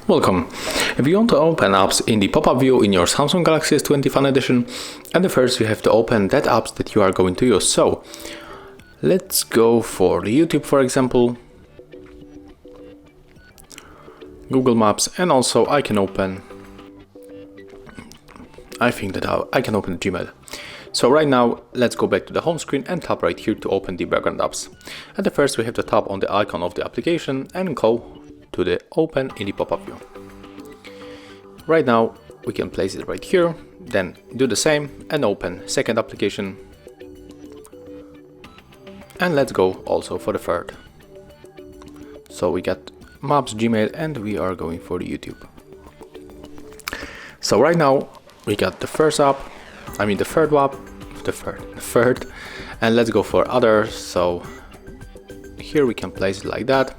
Welcome. If you want to open apps in the pop-up view in your Samsung Galaxy S20 Fan Edition, and the first you have to open that apps that you are going to use. So let's go for the YouTube, for example, Google Maps, and also I can open Gmail. So right now, let's go back to the home screen and tap right here to open the background apps. At the first, we have to tap on the icon of the application and go to the open in the pop-up view. Right now, we can place it right here, then do the same and open second application. And let's go also for the third. So we got Maps, Gmail, and we are going for the YouTube. So right now, we got the third app, and let's go for others. So here we can place it like that.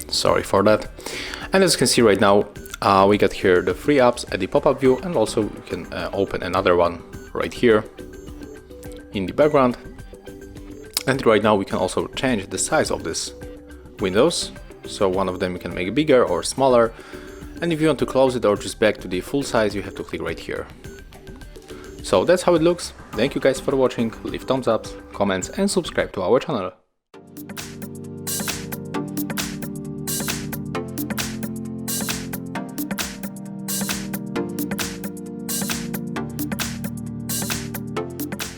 Sorry for that. And as you can see right now, we got here the three apps at the pop-up view, and also we can open another one right here in the background. And right now we can also change the size of this windows. So one of them you can make bigger or smaller. And if you want to close it or just back to the full size, you have to click right here. So that's how it looks. Thank you guys for watching. Leave thumbs up, comments, and subscribe to our channel.